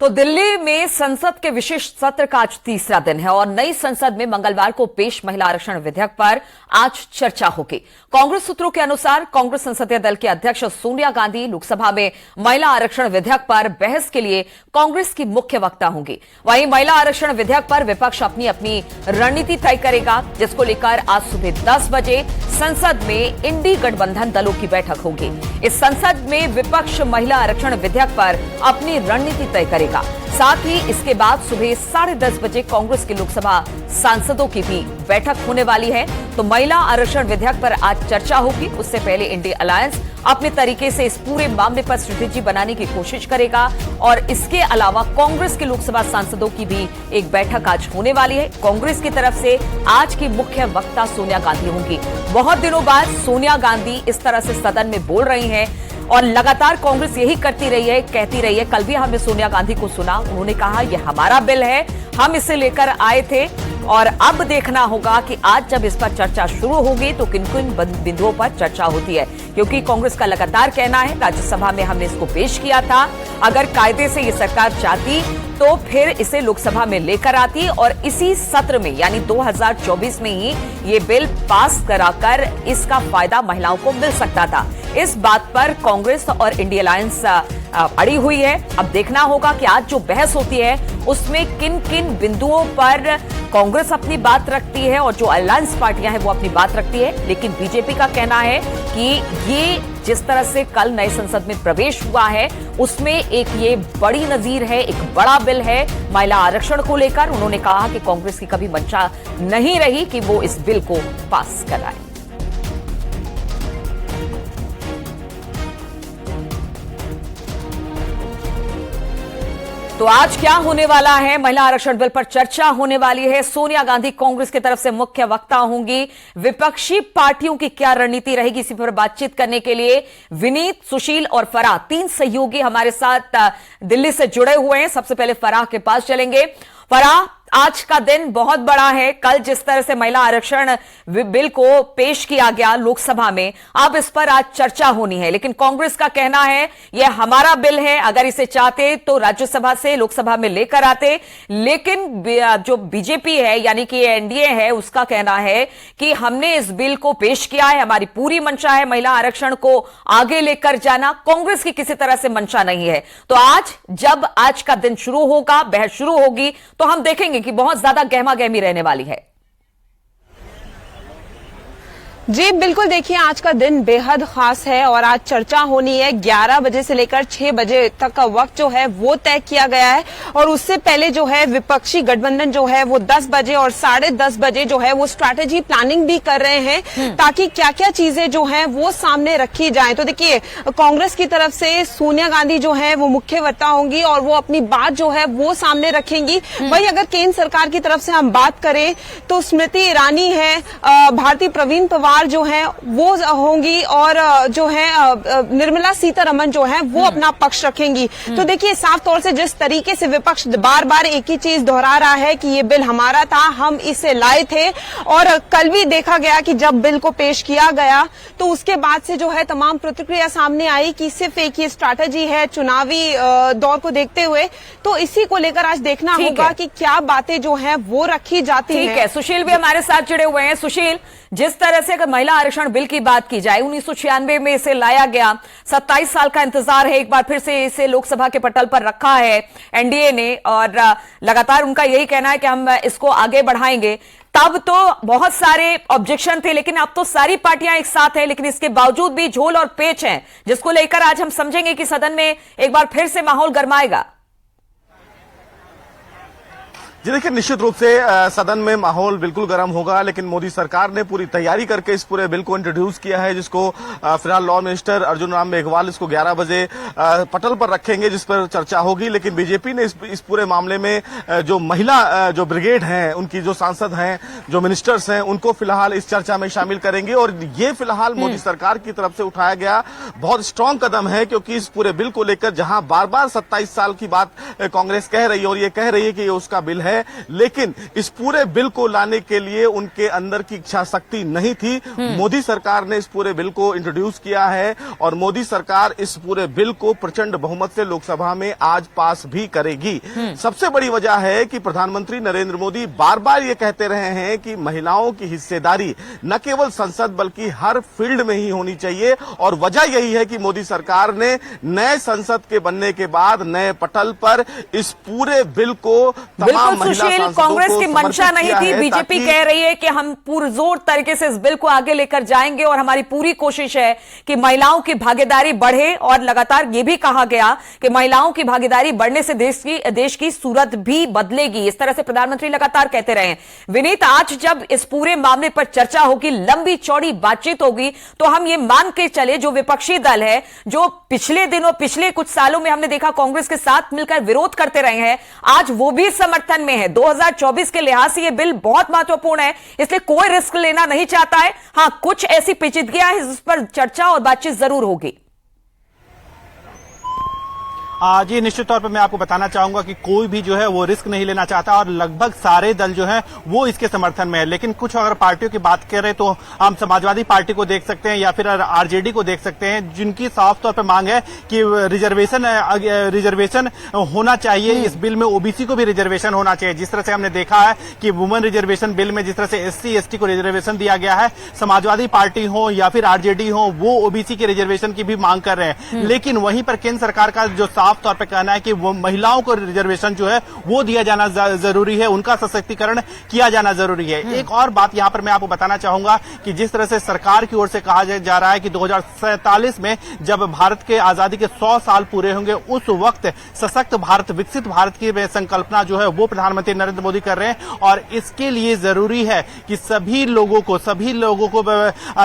तो दिल्ली में संसद के विशेष सत्र का आज तीसरा दिन है और नई संसद में मंगलवार को पेश महिला आरक्षण विधेयक पर आज चर्चा होगी। कांग्रेस सूत्रों के अनुसार कांग्रेस संसदीय दल की अध्यक्ष सोनिया गांधी लोकसभा में महिला आरक्षण विधेयक पर बहस के लिए कांग्रेस की मुख्य वक्ता होंगी। वहीं महिला आरक्षण विधेयक पर विपक्ष अपनी अपनी रणनीति तय करेगा, जिसको लेकर आज सुबह 10 बजे संसद में इंडी गठबंधन दलों की बैठक होगी। इस संसद में विपक्ष महिला आरक्षण विधेयक पर अपनी रणनीति तय करेगा। साथ ही इसके बाद सुबह 10:30 बजे कांग्रेस के लोकसभा सांसदों की भी बैठक होने वाली है। तो महिला आरक्षण विधेयक पर आज चर्चा होगी। उससे पहले इंडी अलायंस अपने तरीके से इस पूरे मामले पर स्ट्रेटेजी बनाने की कोशिश करेगा और इसके अलावा कांग्रेस के लोकसभा सांसदों की भी एक बैठक आज होने वाली है। कांग्रेस की तरफ से आज की मुख्य वक्ता सोनिया गांधी होंगी। बहुत दिनों बाद सोनिया गांधी इस तरह से सदन में बोल रही हैं और लगातार कांग्रेस यही करती रही है, कहती रही है। कल भी हमने सोनिया गांधी को सुना, उन्होंने कहा यह हमारा बिल है, हम इसे लेकर आए थे और अब देखना होगा कि आज जब इस पर चर्चा शुरू होगी तो किन किन बिंदुओं पर चर्चा होती है, क्योंकि कांग्रेस का लगातार कहना है राज्यसभा में हमने इसको पेश किया था, अगर कायदे से ये सरकार चाहती तो फिर इसे लोकसभा में लेकर आती और इसी सत्र में यानी 2024 में ही ये बिल पास कराकर इसका फायदा महिलाओं को मिल सकता था। इस बात पर कांग्रेस और इंडिया अलायंस अड़ी हुई है। अब देखना होगा कि आज जो बहस होती है उसमें किन किन बिंदुओं पर कांग्रेस अपनी बात रखती है और जो अलायंस पार्टियां हैं वो अपनी बात रखती है। लेकिन बीजेपी का कहना है कि ये जिस तरह से कल नए संसद में प्रवेश हुआ है उसमें एक ये बड़ी नजीर है, एक बड़ा बिल है महिला आरक्षण को लेकर। उन्होंने कहा कि कांग्रेस की कभी मंशा नहीं रही कि वो इस बिल को पास कराए। तो आज क्या होने वाला है? महिला आरक्षण बिल पर चर्चा होने वाली है। सोनिया गांधी कांग्रेस की तरफ से मुख्य वक्ता होंगी। विपक्षी पार्टियों की क्या रणनीति रहेगी, इसी पर बातचीत करने के लिए विनीत, सुशील और फराह, 3 सहयोगी हमारे साथ दिल्ली से जुड़े हुए हैं। सबसे पहले फराह के पास चलेंगे। फराह, आज का दिन बहुत बड़ा है। कल जिस तरह से महिला आरक्षण बिल को पेश किया गया लोकसभा में, अब इस पर आज चर्चा होनी है, लेकिन कांग्रेस का कहना है यह हमारा बिल है, अगर इसे चाहते तो राज्यसभा से लोकसभा में लेकर आते। लेकिन जो बीजेपी है यानी कि एनडीए है, उसका कहना है कि हमने इस बिल को पेश किया है, हमारी पूरी मंशा है महिला आरक्षण को आगे लेकर जाना। कांग्रेस की किसी तरह से मंशा नहीं है। तो आज जब आज का दिन शुरू होगा, बहस शुरू होगी, तो हम देखेंगे कि बहुत ज्यादा गहमा गहमी रहने वाली है। जी बिल्कुल, देखिए आज का दिन बेहद खास है और आज चर्चा होनी है। 11 बजे से लेकर 6 बजे तक का वक्त जो है वो तय किया गया है और उससे पहले जो है विपक्षी गठबंधन जो है वो 10 बजे और 10:30 बजे जो है वो स्ट्रैटेजी प्लानिंग भी कर रहे हैं ताकि क्या क्या चीजें जो है वो सामने रखी जाए। तो देखिए कांग्रेस की तरफ से सोनिया गांधी जो है वो मुख्य वक्ता होंगी और वो अपनी बात जो है वो सामने रखेंगी। वही अगर केंद्र सरकार की तरफ से हम बात करें तो स्मृति ईरानी है, भारती प्रवीण पवार जो है वो होंगी और जो है निर्मला सीतारमण जो है वो अपना पक्ष रखेंगी। तो देखिए साफ तौर से जिस तरीके से विपक्ष बार बार एक ही चीज दोहरा रहा है कि ये बिल हमारा था, हम इसे लाए थे, और कल भी देखा गया कि जब बिल को पेश किया गया तो उसके बाद से जो है तमाम प्रतिक्रिया सामने आई कि सिर्फ एक ही स्ट्रैटेजी है चुनावी दौर को देखते हुए। तो इसी को लेकर आज देखना होगा कि क्या बातें जो है वो रखी जाती है। ठीक है, सुशील भी हमारे साथ जुड़े हुए हैं। सुशील, जिस तरह से अगर महिला आरक्षण बिल की बात की जाए, 1996 में इसे लाया गया, 27 साल का इंतजार है, एक बार फिर से इसे लोकसभा के पटल पर रखा है एनडीए ने और लगातार उनका यही कहना है कि हम इसको आगे बढ़ाएंगे। तब तो बहुत सारे ऑब्जेक्शन थे, लेकिन अब तो सारी पार्टियां एक साथ हैं, लेकिन इसके बावजूद भी झोल और पेच हैं, जिसको लेकर आज हम समझेंगे कि सदन में एक बार फिर से माहौल गरमाएगा। जी देखिए, निश्चित रूप से सदन में माहौल बिल्कुल गर्म होगा, लेकिन मोदी सरकार ने पूरी तैयारी करके इस पूरे बिल को इंट्रोड्यूस किया है, जिसको फिलहाल लॉ मिनिस्टर अर्जुन राम मेघवाल इसको 11 बजे पटल पर रखेंगे, जिस पर चर्चा होगी। लेकिन बीजेपी ने इस पूरे मामले में जो महिला जो ब्रिगेड हैं, उनकी जो सांसद हैं, जो मिनिस्टर्स हैं, उनको फिलहाल इस चर्चा में शामिल करेंगे। और ये फिलहाल मोदी सरकार की तरफ से उठाया गया बहुत स्ट्रांग कदम है, क्योंकि इस पूरे बिल को लेकर जहां बार बार 27 साल की बात कांग्रेस कह रही है और ये कह रही है कि ये उसका बिल है, है, लेकिन इस पूरे बिल को लाने के लिए उनके अंदर की इच्छा शक्ति नहीं थी। मोदी सरकार ने इस पूरे बिल को इंट्रोड्यूस किया है और मोदी सरकार इस पूरे बिल को प्रचंड बहुमत से लोकसभा में आज पास भी करेगी। सबसे बड़ी वजह है कि प्रधानमंत्री नरेंद्र मोदी बार बार ये कहते रहे हैं कि महिलाओं की हिस्सेदारी न केवल संसद बल्कि हर फील्ड में ही होनी चाहिए, और वजह यही है कि मोदी सरकार ने नए संसद के बनने के बाद नए पटल पर इस पूरे बिल को तमाम महिला सुशील, सांसदों कांग्रेस को की मंशा नहीं थी। बीजेपी कह रही है कि हम पुरजोर तरीके से इस बिल को आगे लेकर जाएंगे और हमारी पूरी कोशिश है कि महिलाओं की भागीदारी बढ़े, और लगातार ये भी कहा गया कि महिलाओं की भागीदारी बढ़ने से देश की सूरत भी बदलेगी। इस तरह से प्रधानमंत्री लगातार कहते रहे हैं। विनीत, आज जब इस पूरे मामले पर चर्चा होगी, लंबी चौड़ी बातचीत होगी, तो हम ये मान के चले जो विपक्षी दल है, जो पिछले दिनों पिछले कुछ सालों में हमने देखा कांग्रेस के साथ मिलकर विरोध करते रहे हैं, आज वो भी समर्थन में है। 2024 के लिहाज से ये बिल बहुत महत्वपूर्ण है, इसलिए कोई रिस्क लेना नहीं चाहता है। हां, कुछ ऐसी पेचीदगियां हैं जिस पर चर्चा और बातचीत जरूर होगी। जी, निश्चित तौर पर मैं आपको बताना चाहूंगा कि कोई भी जो है वो रिस्क नहीं लेना चाहता और लगभग सारे दल जो है वो इसके समर्थन में है। लेकिन कुछ अगर पार्टियों की बात करें तो हम समाजवादी पार्टी को देख सकते हैं या फिर आरजेडी को देख सकते हैं, जिनकी साफ तौर पर मांग है कि रिजर्वेशन होना चाहिए। इस बिल में ओबीसी को भी रिजर्वेशन होना चाहिए। जिस तरह से हमने देखा है कि वुमेन रिजर्वेशन बिल में जिस तरह से SC ST को रिजर्वेशन दिया गया है, समाजवादी पार्टी हो या फिर आरजेडी हो, वो ओबीसी के रिजर्वेशन की भी मांग कर रहे हैं। लेकिन वहीं पर केंद्र सरकार का जो साफ तौर पे कहना है कि वो महिलाओं को रिजर्वेशन जो है वो दिया जाना जरूरी है, उनका सशक्तिकरण किया जाना जरूरी है। एक और बात यहां पर मैं आपको बताना चाहूंगा कि जिस तरह से सरकार की ओर से कहा जा रहा है कि 2047 में जब भारत के आजादी के 100 साल पूरे होंगे, उस वक्त सशक्त भारत, विकसित भारत की संकल्पना जो है वो प्रधानमंत्री नरेंद्र मोदी कर रहे हैं। और इसके लिए जरूरी है कि सभी लोगों को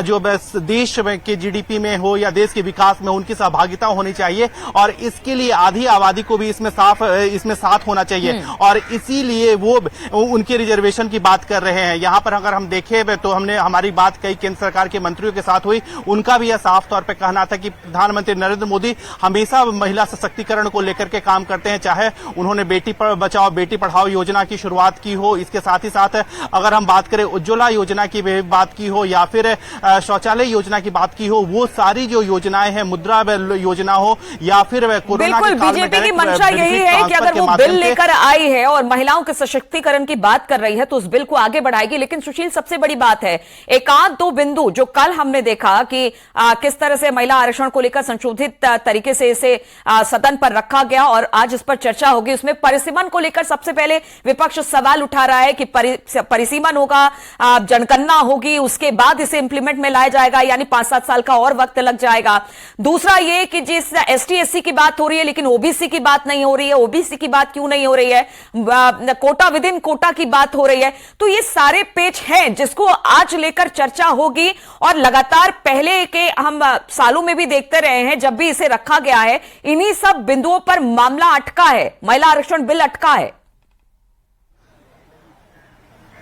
जो देश के GDP में हो या देश के विकास में उनकी सहभागिता होनी चाहिए, और इसके लिए आधी आबादी को भी इसमें साथ होना चाहिए। और इसीलिए वो उनके रिजर्वेशन की बात कर रहे हैं। यहां पर अगर हम देखें तो हमने हमारी बात कई केंद्र सरकार के मंत्रियों के साथ हुई, उनका भी यह साफ तौर पर कहना था कि प्रधानमंत्री नरेंद्र मोदी हमेशा महिला सशक्तिकरण को लेकर के काम करते हैं। चाहे उन्होंने बेटी बचाओ बेटी पढ़ाओ योजना की शुरुआत की हो, इसके साथ ही साथ अगर हम बात करें उज्ज्वला योजना की बात की हो या फिर शौचालय योजना की बात की हो, वो सारी जो योजनाएं हैं, मुद्रा योजना हो या फिर कोरोना बीजेपी की मंशा यही है कि अगर वो बिल लेकर आई है और महिलाओं के सशक्तिकरण की बात कर रही है तो उस बिल को आगे बढ़ाएगी। लेकिन सुशील, सबसे बड़ी बात है एक आध दो बिंदु जो कल हमने देखा कि किस तरह से महिला आरक्षण को लेकर संशोधित तरीके से इसे सदन पर रखा गया और आज इस पर चर्चा होगी। उसमें परिसीमन को लेकर सबसे पहले विपक्ष सवाल उठा रहा है कि परिसीमन होगा, जनगणना होगी, उसके बाद इसे इंप्लीमेंट में लाया जाएगा, यानी 5-7 साल का और वक्त लग जाएगा। दूसरा ये कि जिस ST SC की बात हो रही है लेकिन ओबीसी की बात नहीं हो रही है, ओबीसी की बात क्यों नहीं हो रही है, कोटा विद इन कोटा की बात हो रही है। तो ये सारे पेच हैं जिसको आज लेकर चर्चा होगी और लगातार पहले के हम सालों में भी देखते रहे हैं, जब भी इसे रखा गया है इन्हीं सब बिंदुओं पर मामला अटका है, महिला आरक्षण बिल अटका है।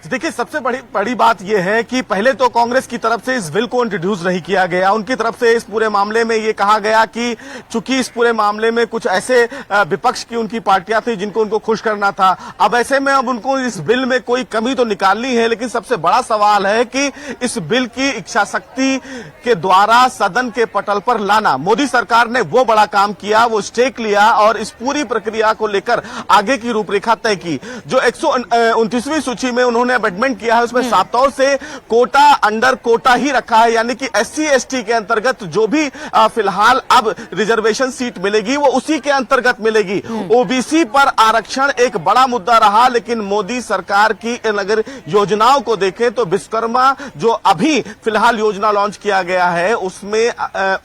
देखिए, सबसे बड़ी बात यह है कि पहले तो कांग्रेस की तरफ से इस बिल को इंट्रोड्यूस नहीं किया गया। उनकी तरफ से इस पूरे मामले में यह कहा गया कि चूंकि इस पूरे मामले में कुछ ऐसे विपक्ष की उनकी पार्टियां थी जिनको उनको खुश करना था, अब ऐसे में अब उनको इस बिल में कोई कमी तो निकालनी है। लेकिन सबसे बड़ा सवाल है कि इस बिल की इच्छा शक्ति के द्वारा सदन के पटल पर लाना। मोदी सरकार ने वो बड़ा काम किया, वो स्टेक लिया और इस पूरी प्रक्रिया को लेकर आगे की रूपरेखा तय की। जो 129वीं सूची में उन्होंने अमेंडमेंट किया है उसमें साफ तौर से कोटा अंडर कोटा ही रखा है, यानी कि SC ST के अंतर्गत जो भी फिलहाल अब रिजर्वेशन सीट मिलेगी वो उसी के अंतर्गत मिलेगी। ओबीसी पर आरक्षण एक बड़ा मुद्दा रहा, लेकिन मोदी सरकार की अगर योजनाओं को देखें तो विश्वकर्मा जो अभी फिलहाल योजना लॉन्च किया गया है उसमें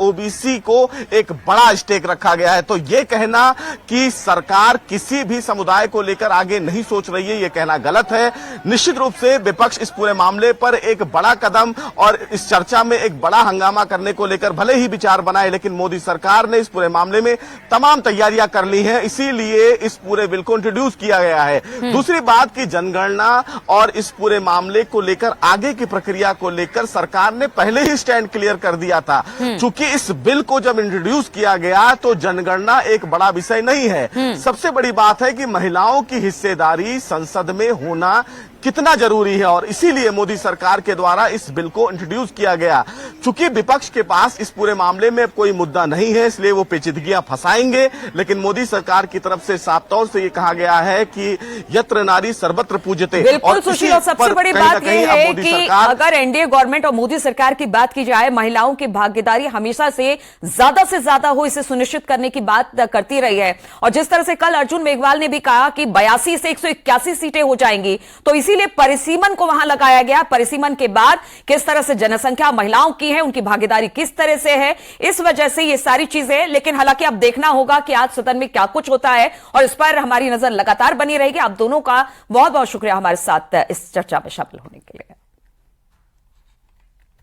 ओबीसी को एक बड़ा स्टेक रखा गया है। तो ये कहना कि सरकार किसी भी समुदाय को लेकर आगे नहीं सोच रही है, ये कहना गलत है। निश्चित निश्चित रूप से विपक्ष इस पूरे मामले पर एक बड़ा कदम और इस चर्चा में एक बड़ा हंगामा करने को लेकर भले ही विचार बनाए, लेकिन मोदी सरकार ने इस पूरे मामले में तमाम तैयारियां कर ली हैं, इसीलिए इस पूरे बिल को इंट्रोड्यूस किया गया है। दूसरी बात की जनगणना और इस पूरे मामले को लेकर आगे की प्रक्रिया को लेकर सरकार ने पहले ही स्टैंड क्लियर कर दिया था। चूंकि इस बिल को जब इंट्रोड्यूस किया गया तो जनगणना एक बड़ा विषय नहीं है। सबसे बड़ी बात है कि महिलाओं की हिस्सेदारी संसद में होना कितना जरूरी है, और इसीलिए मोदी सरकार के द्वारा इस बिल को इंट्रोड्यूस किया गया। चूंकि विपक्ष के पास इस पूरे मामले में कोई मुद्दा नहीं है, इसलिए वो पेचीदगियां फंसाएंगे, लेकिन मोदी सरकार की तरफ से साफ तौर से ये कहा गया है कि यत्र नारी सर्वत्र पूज्यते। बिल्कुल सुशील, और सबसे बड़ी बात यह है कि अगर एनडीए गवर्नमेंट और मोदी सरकार की बात की जाए, महिलाओं की भागीदारी हमेशा से ज्यादा हो इसे सुनिश्चित करने की बात करती रही है। और जिस तरह से कल अर्जुन मेघवाल ने भी कहा कि 82 से 181 सीटें हो जाएंगी, तो इसीलिए परिसीमन को वहां लगाया गया। परिसीमन के बाद किस तरह से जनसंख्या महिलाओं की है, उनकी भागीदारी किस तरह से है, इस वजह से ये सारी चीजें। लेकिन हालांकि अब देखना होगा कि आज सदन में क्या कुछ होता है, और इस पर हमारी नजर लगातार बनी रहेगी। आप दोनों का बहुत बहुत शुक्रिया हमारे साथ इस चर्चा में शामिल होने के लिए।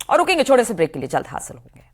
और रुकेंगे छोटे से ब्रेक के लिए, जल्द हासिल होंगे।